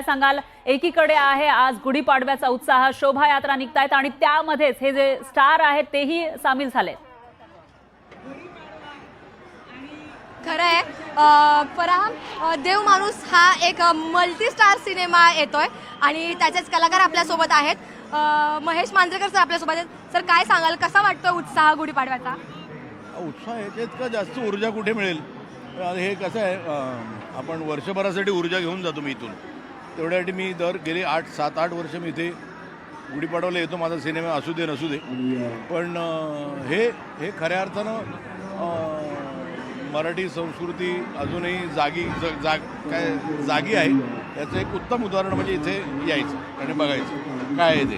सांगाल, एकीकडे आहे आज गुढीपाडव्याचा उत्साह, शोभायात्रा निघतायत आणि त्यामध्येच हे जे स्टार आहेत तेही सामील झाले। खरं आहे फराह, देव माणूस हा एक मल्टी स्टार सिनेमा येतोय आणि त्याचेच कलाकार आपल्यासोबत आहेत। महेश मांजरेकर सर आपल्यासोबत आहेत। सर काय सांगाल, कसा वाटतो उत्साह गुढीपाडव्याचा? उत्साह याच्यात का जास्त ऊर्जा कुठे मिळेल? हे कसं आहे, आपण वर्षभरासाठी ऊर्जा घेऊन जातो मी इथून, तेवढ्यासाठी मी गेली 7-8 वर्ष मी इथे गुढीपाडव्याला येतो। माझा सिनेमा असू दे नसू दे, पण हे खऱ्या अर्थानं मराठी संस्कृती अजूनही जागी आहे याचं एक उत्तम उदाहरण म्हणजे इथे यायचं आणि बघायचं काय आहे ते।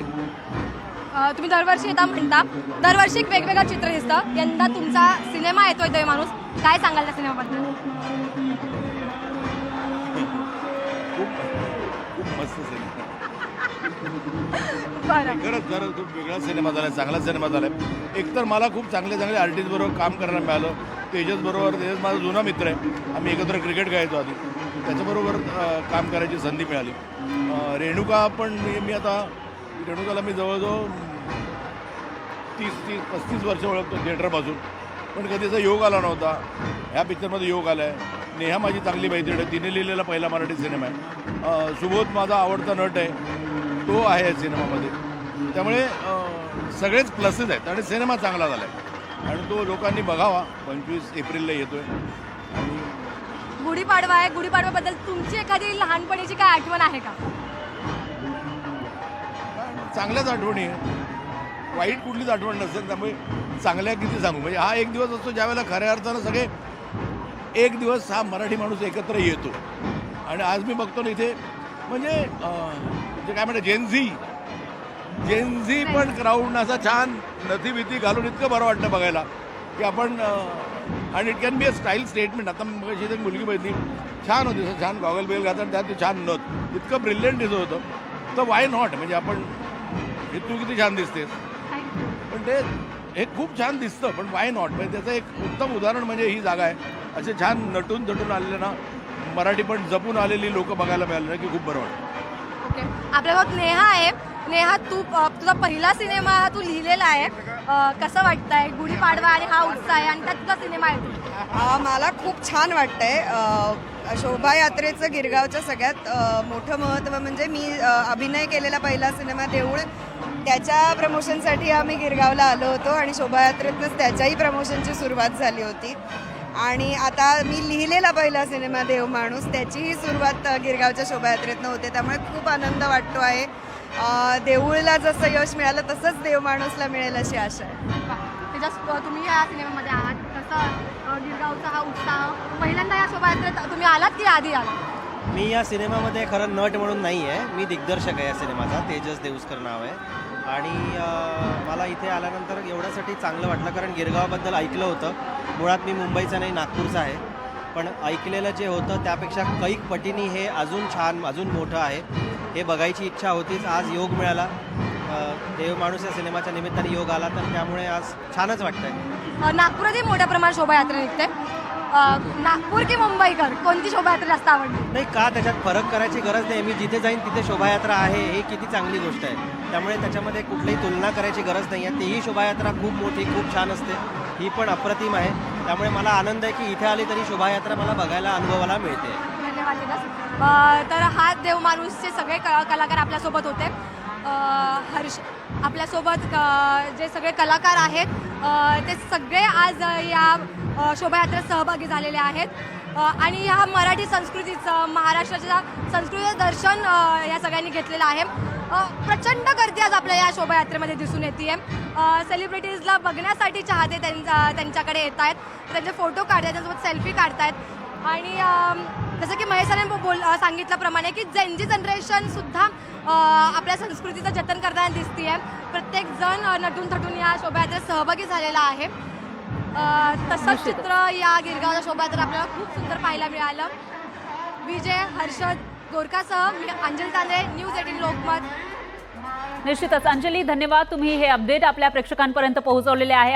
तुम्ही दरवर्षी येता म्हणता, दरवर्षी एक वेगवेगळं चित्र दिसतं। यंदा तुमचा सिनेमा येतोय देव माणूस, काय सांगाल त्या सिनेमाबद्दल? खूप मस्त सिनेमा, बरं, खूप वेगळा सिनेमा झाला, चांगला सिनेमा झाला। एकतर मला खूप चांगले आर्टिस्ट बरोबर काम करायला मिळालं। तेजस माझा जुना मित्र आहे, आम्ही एकत्र क्रिकेट खेळायचो आधी, त्याच्याबरोबर काम करायची संधी मिळाली। रेणुका पण मी आता रेणुकाला मी जवळजवळ 30-35 वर्ष ओळखतो थिएटरपासून, पण कधी असा योग आला नव्हता। ह्या पिक्चरमध्ये योग आला आहे। नेहा माझी चांगली मैत्रीण आहे, तिने लिहिलेला पहिला मराठी सिनेमा आहे। सुबोध माझा आवडता नट आहे, तो आहे या सिनेमामध्ये। त्यामुळे सगळेच प्लसेस आहेत आणि सिनेमा चांगला झाला आहे आणि तो लोकांनी बघावा। 25 एप्रिलला येतोय आणि गुढीपाडवा आहे। गुढीपाडव्याबद्दल तुमची एखादी लहानपणीची काय आठवण आहे का? चांगल्याच आठवणी आहे, वाईट कुठलीच आठवण नसेल, त्यामुळे चांगल्या किती सांगू। म्हणजे हा एक दिवस असतो ज्यावेळेला खऱ्या अर्थानं सगळे एक दिवस हा मराठी माणूस एकत्र येतो। आणि आज मी बघतो ना इथे म्हणजे काय म्हणतात जेनझी पण क्राऊड असा छान नथी भीती घालून इतकं बरं वाटतं बघायला की आपण आणि it can be a style statement. आता मग एक मुलगी बघितली, छान होती, असं छान गॉगल बेल घालतात, त्यात छान नथ, इतकं ब्रिलियंट दिसत होतं। तर वाय नॉट, म्हणजे आपण हे तू किती छान दिसतेस, पण हे खूप छान दिसतं, पण वाय नॉट, म्हणजे त्याचं एक उत्तम उदाहरण म्हणजे ही जागा आहे। असे छान नटून आलेले ना मराठी पण जपून आलेली लोक बघायला मिळाले ना की खूप बरं वाटतं। ओके, आपल्यासोबत नेहा आहे। नेहा, तुझा पहिला सिनेमा तू लिहिलेला आहे, कसं वाटतंय? गुढीपाडवा आणि हा उत्साह आहे आणि त्यात तुझा सिनेमा आहे। मला खूप छान वाटतंय। शोभायात्रेचं गिरगावचं सगळ्यात मोठं महत्त्व म्हणजे मी अभिनय केलेला पहिला सिनेमा देऊळ, त्याच्या प्रमोशनसाठी आम्ही गिरगावला आलो होतो आणि शोभायात्रेतनंच त्याच्याही प्रमोशनची सुरुवात झाली होती। आणि आता मी लिहिलेला पहिला सिनेमा देव माणूस, त्याचीही सुरुवात गिरगावच्या शोभायात्रेतनं होते, त्यामुळे खूप आनंद वाटतो आहे। देऊळला जसं यश मिळालं तसंच देव माणूसला मिळेल अशी आशा आहे। तुम्ही या सिनेमामध्ये आहात, तसं गिरगावचा हा उत्साह पहिल्यांदा या शोभायात्रेत तुम्ही आलात की आधी आलात? मी या सिनेमामध्ये खरं नट म्हणून नाही आहे, मी दिग्दर्शक आहे या सिनेमाचा, तेजस देऊस्कर नाव आहे। आणि मला इथे आल्यानंतर एवढ्यासाठी चांगलं वाटलं कारण गिरगावबद्दल ऐकलं होतं। मुळात मी मुंबईचा नाही, नागपूरचा आहे, पण ऐकलेलं जे होतं त्यापेक्षा कैक पटीने हे अजून छान, अजून मोठं आहे। हे बघायची इच्छा होतीच, आज योग मिळाला, देव माणूस या सिनेमाच्या निमित्ताने योग आला, तर त्यामुळे आज छानच वाटतंय। नागपुरातही मोठ्या प्रमाणात शोभायात्रा निघते, नागपूर की मुंबईकर कोणती शोभायात्रा जास्त आवडली? नाही का, त्याच्यात फरक करायची गरज नाही। मी जिथे जाईन तिथे शोभायात्रा आहे, ही किती चांगली गोष्ट आहे, त्यामुळे त्याच्यामध्ये कुठलीही तुलना करायची गरज नाही आहे। तेही शोभायात्रा खूप मोठी, खूप छान असते, ही पण अप्रतिम आहे। त्यामुळे मला आनंद आहे की इथे आली तरी शोभायात्रा मला बघायला, अनुभवायला मिळते। धन्यवाद। तर हा देव माणूसचे सगळे कलाकार आपल्यासोबत होते। हर्ष, आपल्यासोबत जे सगळे कलाकार आहेत ते सगळे आज या शोभायात्रेत सहभागी झालेले आहेत आणि ह्या मराठी संस्कृतीचं, महाराष्ट्राच्या संस्कृतीचं दर्शन या सगळ्यांनी घेतलेलं आहे। प्रचंड गर्दी आज आपल्या या शोभायात्रेमध्ये दिसून येते। सेलिब्रिटीजला बघण्यासाठी चाहते त्यांच्याकडे येत आहेत, त्यांचे फोटो काढतात, त्यांच्यासोबत सेल्फी काढतायत। आणि जसं की महेशाने सांगितल्याप्रमाणे की जेनजी जनरेशनसुद्धा आपल्या संस्कृतीचं जतन करताना दिसते। प्रत्येक जण नटून थटून या शोभायात्रेत सहभागी झालेला आहे। तसंच चित्र या गिरगावच्या शोभायात्रेत आपल्याला खूप सुंदर पाहायला मिळालं। विजय, हर्षद गोरखासह मी अंजली तांदळे, न्यूज 18 लोकमत। निश्चितच अंजली, धन्यवाद, तुम्ही हे अपडेट आपल्या प्रेक्षकांपर्यंत पोहोचवलेले आहे।